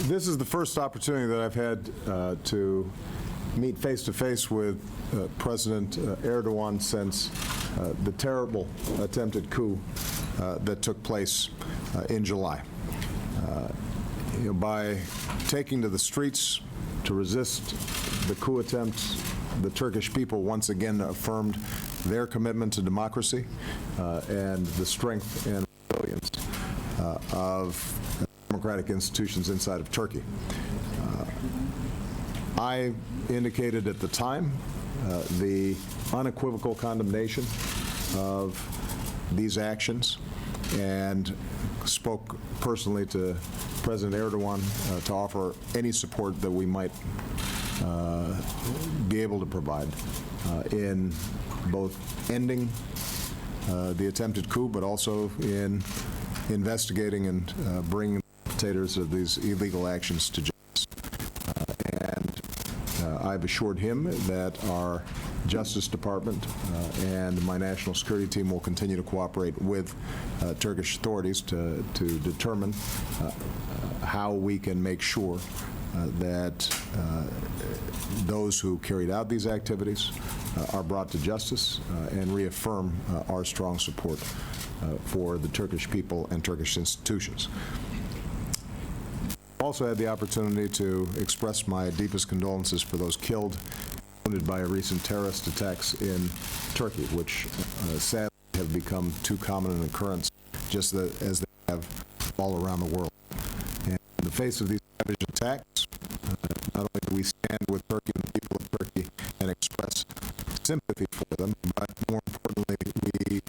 This is the first opportunity that I've had to meet face-to-face with President Erdogan since the terrible attempted coup that took place in July. By taking to the streets to resist the coup attempt, the Turkish people once again affirmed their commitment to democracy and the strength and resilience of democratic institutions inside of Turkey. I indicated at the time the unequivocal condemnation of these actions and spoke personally to President Erdogan to offer any support that we might be able to provide in both ending the attempted coup, but also in investigating and bringing the perpetrators of these illegal actions to justice. I've assured him that our Justice Department and my national security team will continue to cooperate with Turkish authorities to determine how we can make sure that those who carried out these activities are brought to justice and reaffirm our strong support for the Turkish people and Turkish institutions. Also had the opportunity to express my deepest condolences for those killed and wounded by recent terrorist attacks in Turkey, which sadly have become too common an occurrence, just as they have all around the world. And in the face of these savage attacks, not only do we stand with Turkey and the people of Turkey and express sympathy for them, but more importantly, we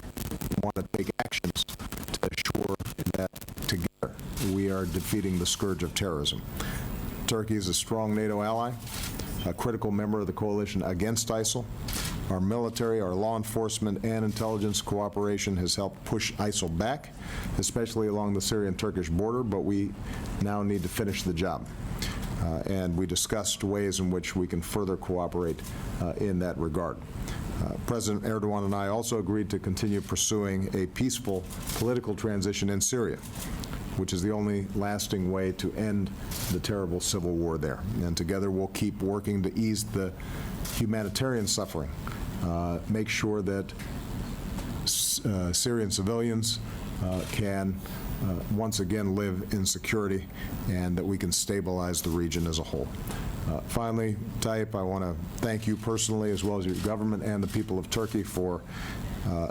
want to take actions to assure that together we are defeating the scourge of terrorism. Turkey is a strong NATO ally, a critical member of the coalition against ISIL. Our military, our law enforcement, and intelligence cooperation has helped push ISIL back, especially along the Syrian-Turkish border, but we now need to finish the job. And we discussed ways in which we can further cooperate in that regard. President Erdogan and I also agreed to continue pursuing a peaceful political transition in Syria, which is the only lasting way to end the terrible civil war there. And together we'll keep working to ease the humanitarian suffering, make sure that Syrian civilians can once again live in security, and that we can stabilize the region as a whole. Finally, Tayyip, I want to thank you personally, as well as your government and the people of Turkey, for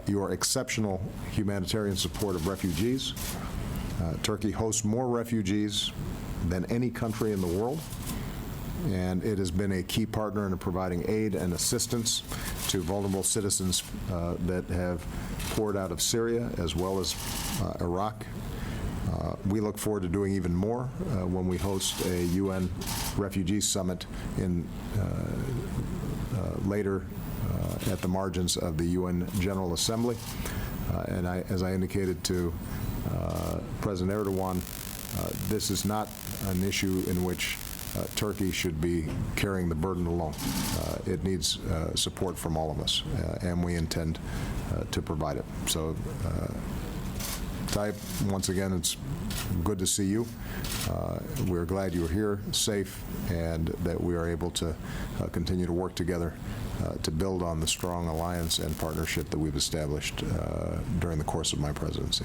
your exceptional humanitarian support of refugees. Turkey hosts more refugees than any country in the world, and it has been a key partner in providing aid and assistance to vulnerable citizens that have poured out of Syria as well as Iraq. We look forward to doing even more when we host a UN refugee summit in later at the margins of the UN General Assembly. And as I indicated to President Erdogan, this is not an issue in which Turkey should be carrying the burden alone. It needs support from all of us, and we intend to provide it. So, Tayyip, once again, it's good to see you. We're glad you're here, safe, and that we are able to continue to work together to build on the strong alliance and partnership that we've established during the course of my presidency.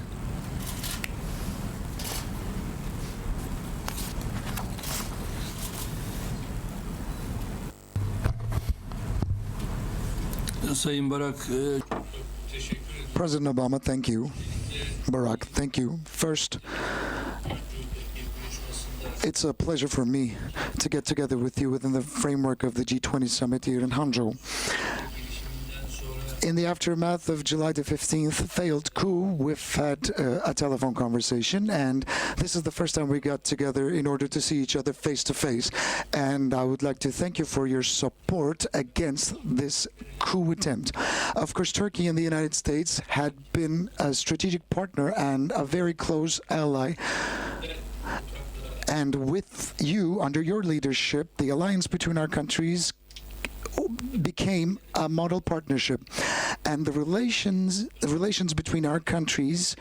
President Obama, thank you. Barack, thank you. First, it's a pleasure for me to get together with you within the framework of the G20 summit here in Hangzhou. In the aftermath of July the 15th failed coup, we've had a telephone conversation, and this is the first time we got together in order to see each other face to face. And I would like to thank you for your support against this coup attempt. Of course, Turkey and the United States had been a strategic partner and a very close ally. And with you, under your leadership, the alliance between our countries became a model partnership, and the relations between our countries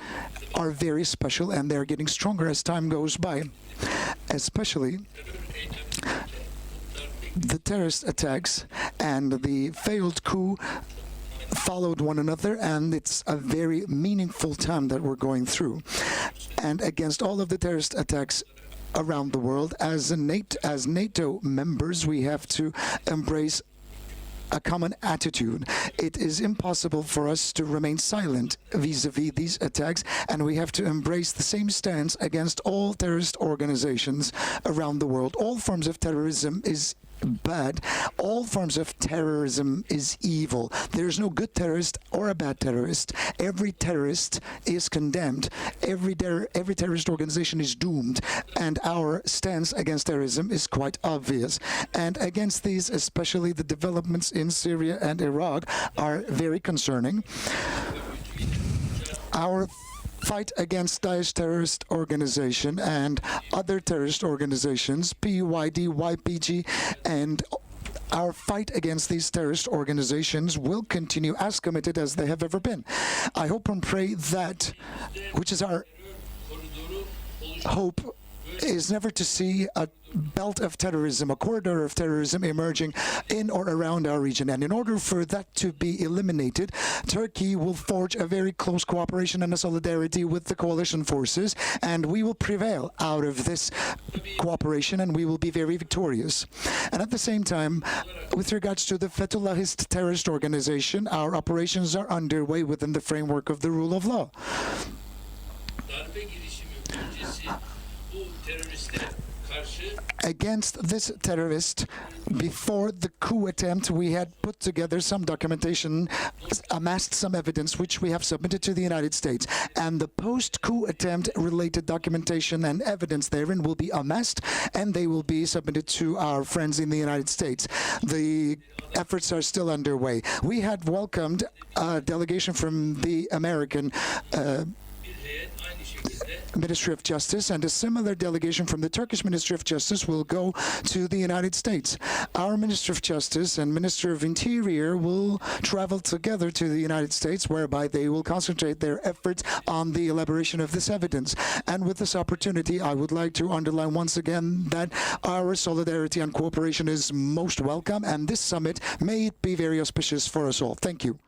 are very special, and they're getting stronger as time goes by. especially the terrorist attacks and the failed coup followed one another, and it's a very meaningful time that we're going through. And against all of the terrorist attacks around the world, as NATO members, we have to embrace a common attitude. It is impossible for us to remain silent vis-a-vis these attacks, and we have to embrace the same stance against all terrorist organizations around the world. All forms of terrorism is bad. All forms of terrorism is evil. There is no good terrorist or a bad terrorist. Every terrorist is condemned. Every terrorist organization is doomed, and our stance against terrorism is quite obvious. And against these, especially the developments in Syria and Iraq, are very concerning. Our fight against Daesh terrorist organization and other terrorist organizations, PYD, YPG, and our fight against these terrorist organizations will continue as committed as they have ever been. I hope and pray that, which is our hope, is never to see a belt of terrorism, a corridor of terrorism emerging in or around our region. And in order for that to be eliminated, Turkey will forge a very close cooperation and a solidarity with the coalition forces, and we will prevail out of this cooperation, and we will be very victorious. And at the same time, with regards to the Fethullahist terrorist organization, our operations are underway within the framework of the rule of law. Against this terrorist, before the coup attempt, we had put together some documentation, amassed some evidence, which we have submitted to the United States. And the post-coup attempt related documentation and evidence therein will be amassed, and they will be submitted to our friends in the United States. The efforts are still underway. We had welcomed a delegation from the American Ministry of Justice, and a similar delegation from the Turkish Ministry of Justice will go to the United States. Our Minister of Justice and Minister of Interior will travel together to the United States, whereby they will concentrate their efforts on the elaboration of this evidence. And with this opportunity, I would like to underline once again that our solidarity and cooperation is most welcome, and this summit may it be very auspicious for us all. Thank you.